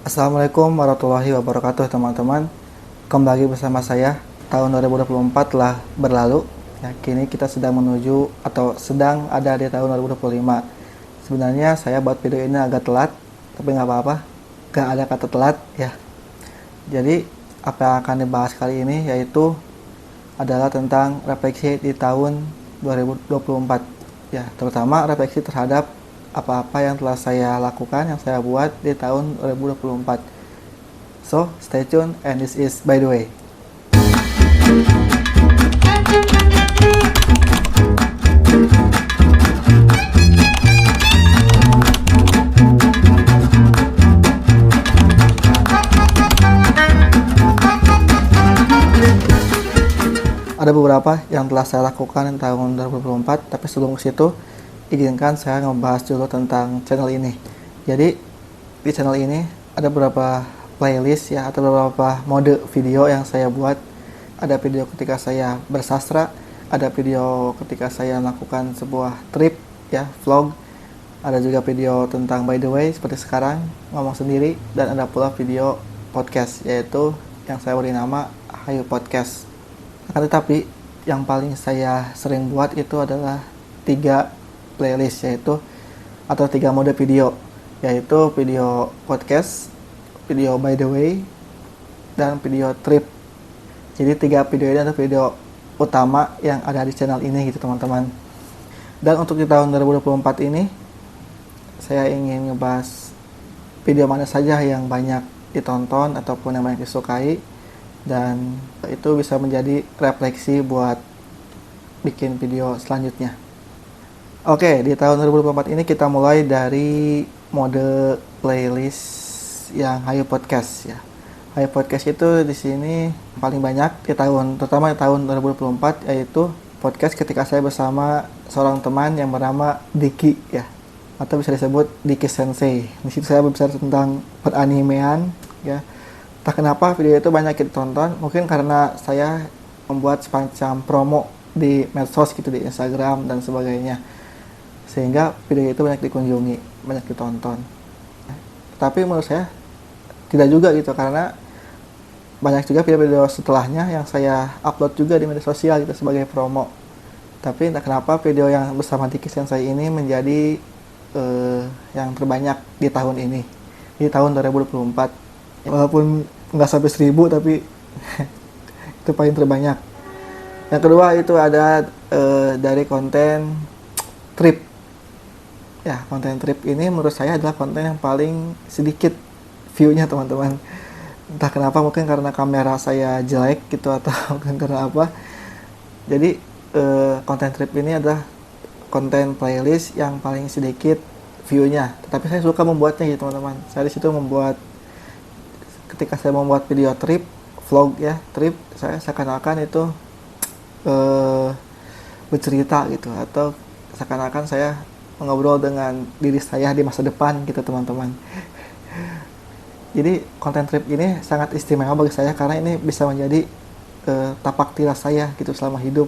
Assalamualaikum warahmatullahi wabarakatuh teman-teman. Kembali bersama saya. Tahun 2024 telah berlalu. Ya, kini kita sedang menuju atau sedang ada di tahun 2025. Sebenarnya saya buat video ini agak telat, tapi nggak apa-apa. Nggak ada kata telat ya. Jadi apa yang akan dibahas kali ini yaitu adalah tentang refleksi di tahun 2024. Ya, terutama refleksi terhadap apa-apa yang telah saya lakukan, yang saya buat di tahun 2024. So, stay tune and this is By The Way. Ada beberapa yang telah saya lakukan di tahun 2024, tapi sebelum ke situ, izinkan saya ngebahas dulu tentang channel ini. Jadi, di channel ini ada beberapa playlist ya, atau beberapa mode video yang saya buat. Ada video ketika saya bersastra, ada video ketika saya melakukan sebuah trip ya, vlog. Ada juga video tentang By The Way seperti sekarang, ngomong sendiri, dan ada pula video podcast, yaitu yang saya beri nama Hayu Podcast. Akan tetapi yang paling saya sering buat itu adalah 3 playlist, yaitu atau 3 mode video, yaitu video podcast, video By The Way, dan video trip. Jadi 3 video ini adalah video utama yang ada di channel ini gitu teman-teman. Dan untuk di tahun 2024 ini saya ingin ngebahas video mana saja yang banyak ditonton ataupun yang banyak disukai, dan itu bisa menjadi refleksi buat bikin video selanjutnya. Oke, di tahun 2024 ini kita mulai dari mode playlist yang Hayu Podcast ya. Hayu Podcast itu di sini paling banyak di tahun, terutama di tahun 2024, yaitu podcast ketika saya bersama seorang teman yang bernama Diki ya, atau bisa disebut Diki Sensei. Di situ saya berbicara tentang peranimean ya. Entah kenapa video itu banyak ditonton, mungkin karena saya membuat semacam promo di medsos gitu, di Instagram dan sebagainya, sehingga video itu banyak dikunjungi, banyak ditonton. Tapi menurut saya tidak juga gitu, karena banyak juga video-video setelahnya yang saya upload juga di media sosial gitu sebagai promo. Tapi entah kenapa video yang bersama Diki Sensei ini menjadi yang terbanyak di tahun ini, di tahun 2024. Walaupun nggak sampai 1000, tapi itu paling terbanyak. Yang kedua itu ada dari konten trip ya. Konten trip ini menurut saya adalah konten yang paling sedikit view-nya teman-teman. Entah kenapa, mungkin karena kamera saya jelek gitu, atau mungkin karena apa. Jadi konten trip ini adalah konten playlist yang paling sedikit view-nya, tetapi saya suka membuatnya gitu teman-teman. Saya di situ membuat, ketika saya membuat video trip, vlog ya, trip, saya seakan-akan itu bercerita gitu, atau seakan-akan saya mengobrol dengan diri saya di masa depan gitu teman-teman. Jadi konten trip ini sangat istimewa bagi saya, karena ini bisa menjadi tapak tilas saya gitu selama hidup.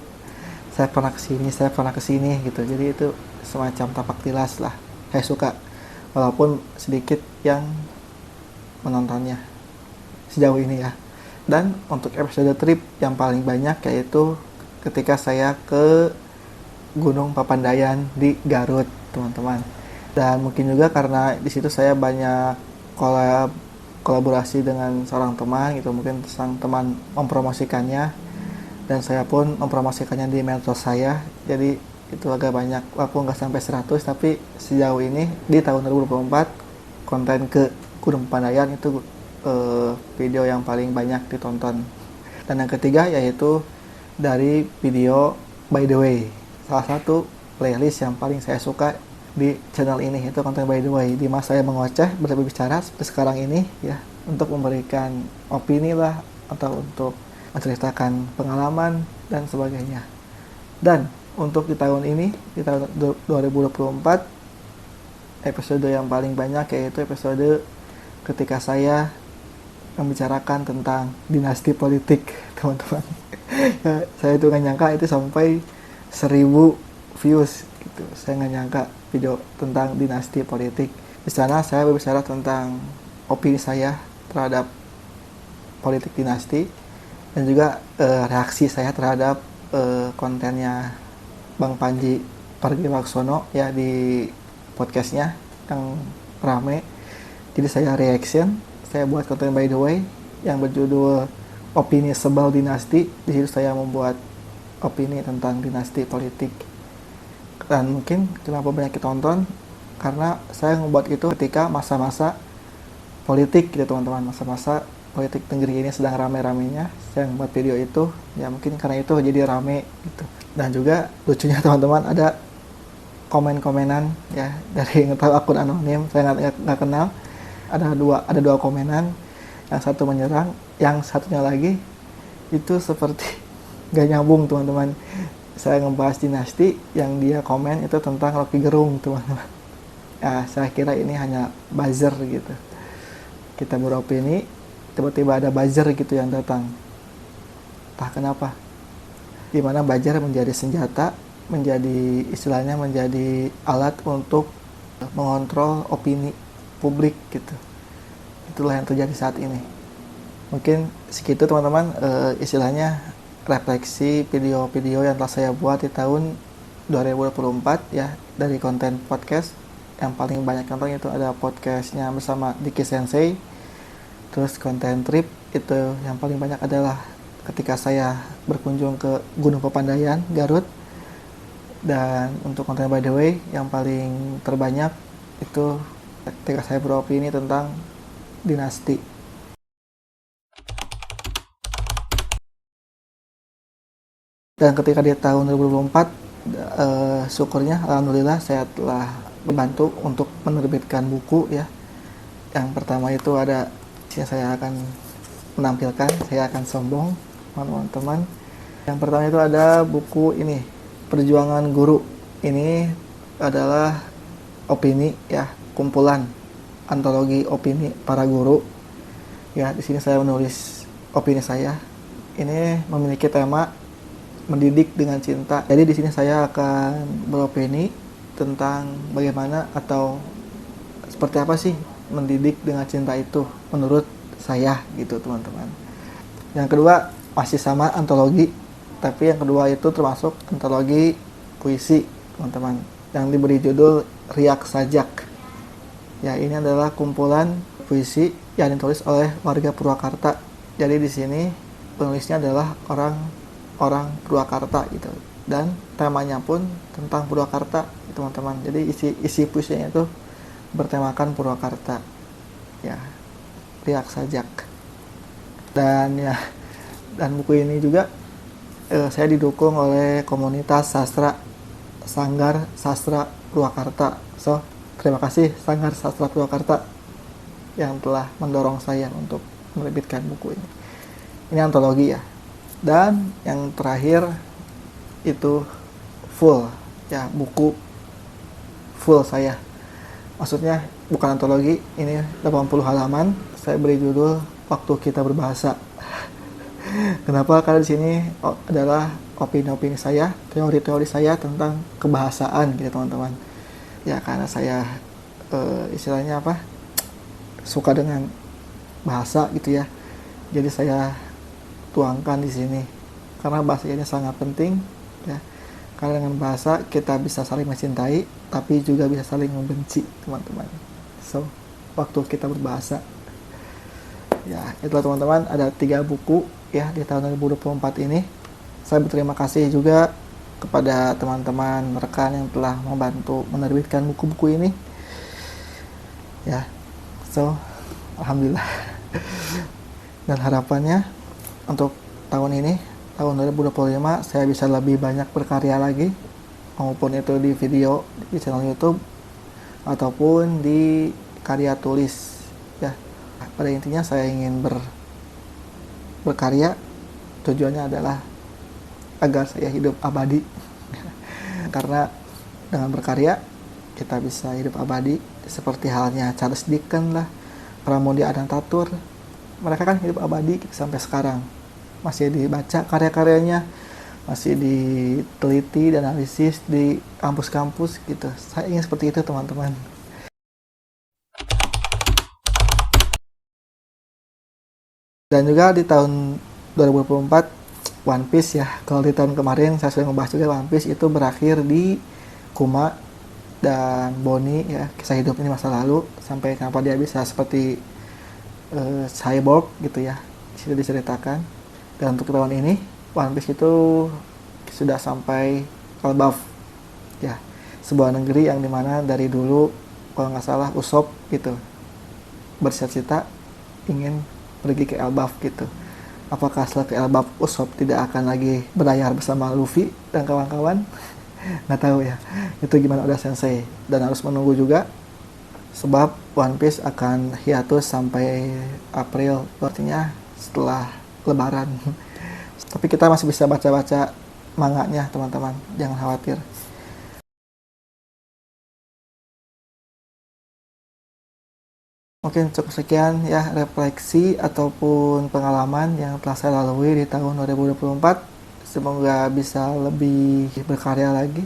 Saya pernah kesini gitu. Jadi itu semacam tapak tilas lah. Saya suka, walaupun sedikit yang menontonnya sejauh ini ya. Dan untuk episode trip yang paling banyak yaitu ketika saya ke Gunung Papandayan di Garut, teman-teman. Dan mungkin juga karena di situ saya banyak kolaborasi dengan seorang teman gitu, mungkin sang teman mempromosikannya dan saya pun mempromosikannya di medsos saya. Jadi itu agak banyak, walaupun nggak sampai 100, tapi sejauh ini di tahun 2024 konten ke Gunung Papandayan itu video yang paling banyak ditonton. Dan yang ketiga yaitu dari video By The Way, salah satu playlist yang paling saya suka di channel ini itu konten By The Way, di mana saya mengoceh, berbicara seperti sekarang ini ya, untuk memberikan opini lah, atau untuk menceritakan pengalaman dan sebagainya. Dan untuk di tahun ini, di tahun 2024, episode yang paling banyak yaitu episode ketika saya membicarakan tentang dinasti politik, teman-teman. Saya itu nggak nyangka itu sampai 1000 views gitu. Saya nggak nyangka video tentang dinasti politik. Di sana saya berbicara tentang opini saya terhadap politik dinasti dan juga reaksi saya terhadap kontennya Bang Panji Pragiwaksono ya di podcastnya yang rame. Jadi saya reaction, saya buat konten by the way yang berjudul opini sebal dinasti. Di situ saya membuat opini tentang dinasti politik. Dan mungkin kenapa banyak ditonton karena saya membuat itu ketika masa-masa politik gitu teman-teman, masa-masa politik negeri ini sedang rame-ramenya. Saya membuat video itu ya mungkin karena itu jadi rame gitu. Dan juga lucunya teman-teman ada komen-komenan ya dari yang tahu akun anonim, saya nggak kenal. Ada dua komenan, yang satu menyerang, yang satunya lagi itu seperti gak nyambung teman-teman. Saya ngebahas dinasti, yang dia komen itu tentang Rocky Gerung teman-teman. Ya, saya kira ini hanya buzzer gitu. Kita beropini, tiba-tiba ada buzzer gitu yang datang. Entah kenapa. Dimana buzzer menjadi senjata, menjadi istilahnya menjadi alat untuk mengontrol opini publik gitu. Itulah yang terjadi saat ini. Mungkin segitu teman-teman istilahnya refleksi video-video yang telah saya buat di tahun 2024 ya dari konten podcast. Yang paling banyak contoh itu ada podcastnya bersama Diki Sensei. Terus konten trip itu yang paling banyak adalah ketika saya berkunjung ke Gunung Papandayan, Garut. Dan untuk konten by the way yang paling terbanyak itu ketika saya beropini tentang dinasti. Dan ketika di tahun 2024 syukurnya alhamdulillah saya telah membantu untuk menerbitkan buku ya. Yang pertama itu ada yang saya akan menampilkan, saya akan sombong teman-teman. Yang pertama itu ada buku ini, Perjuangan Guru. Ini adalah opini ya, kumpulan antologi opini para guru. Ya, di sini saya menulis opini saya. Ini memiliki tema mendidik dengan cinta. Jadi di sini saya akan beropini tentang bagaimana atau seperti apa sih mendidik dengan cinta itu menurut saya gitu teman-teman. Yang kedua masih sama antologi, tapi yang kedua itu termasuk antologi puisi teman-teman yang diberi judul Riak Sajak. Ya, ini adalah kumpulan puisi yang ditulis oleh warga Purwakarta. Jadi di sini penulisnya adalah orang Purwakarta gitu. Dan temanya pun tentang Purwakarta, teman-teman. Jadi isi puisinya itu bertemakan Purwakarta. Ya, Riak Sajak. Dan buku ini juga saya didukung oleh komunitas sastra Sanggar Sastra Purwakarta. So, terima kasih Sanggar Sastra Purwakarta yang telah mendorong saya untuk menerbitkan buku ini. Ini antologi ya. Dan yang terakhir itu full ya, buku full saya. Maksudnya bukan antologi, ini 80 halaman. Saya beri judul Waktu Kita Berbahasa. Kenapa? Karena di sini adalah opini-opini saya, teori-teori saya tentang kebahasaan gitu teman-teman. Ya karena saya istilahnya apa? Suka dengan bahasa gitu ya. Jadi saya tuangkan di sini. Karena bahasa ini sangat penting ya. Karena dengan bahasa kita bisa saling mencintai, tapi juga bisa saling membenci, teman-teman. So, waktu kita berbahasa. Ya, itulah teman-teman, ada 3 buku ya di tahun 2024 ini. Saya berterima kasih juga kepada teman-teman rekan yang telah membantu menerbitkan buku-buku ini. Ya, so, alhamdulillah. Dan harapannya untuk tahun ini, tahun 2025, saya bisa lebih banyak berkarya lagi, maupun itu di video di channel YouTube ataupun di karya tulis ya. Pada intinya saya ingin berkarya, tujuannya adalah agar saya hidup abadi. Karena dengan berkarya kita bisa hidup abadi, seperti halnya Charles Dickens lah, Pramoedya Anantatur. Mereka kan hidup abadi sampai sekarang, masih dibaca karya-karyanya, masih diteliti dan analisis di kampus-kampus gitu. Saya ingin seperti itu teman-teman. Dan juga di tahun 2024 One Piece ya, kalau di tahun kemarin saya sudah membahas juga One Piece itu berakhir di Kuma dan Bonnie ya, kisah hidup ini masa lalu sampai kenapa dia bisa seperti cyborg gitu ya, sudah diceritakan. Dan untuk tahun ini One Piece itu sudah sampai Elbaf ya, sebuah negeri yang dimana dari dulu kalau nggak salah Usopp gitu bercita-cita ingin pergi ke Elbaf gitu. Apakah setelah ke Elbaf Usopp tidak akan lagi berlayar bersama Luffy dan kawan-kawan? Nggak tahu ya, itu gimana udah Sensei. Dan harus menunggu juga sebab One Piece akan hiatus sampai April, artinya setelah Lebaran. Tapi kita masih bisa baca-baca manganya teman-teman, jangan khawatir. Mungkin cukup sekian ya refleksi ataupun pengalaman yang telah saya lalui di tahun 2024. Semoga bisa lebih berkarya lagi,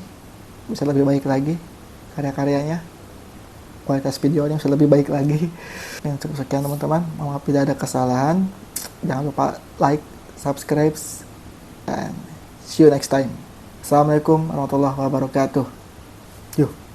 bisa lebih baik lagi karya-karyanya, kualitas videonya bisa lebih baik lagi. Yang cukup sekian teman-teman, maaf tidak ada kesalahan. Jangan lupa like, subscribe, dan see you next time. Assalamualaikum warahmatullahi wabarakatuh. Yuk.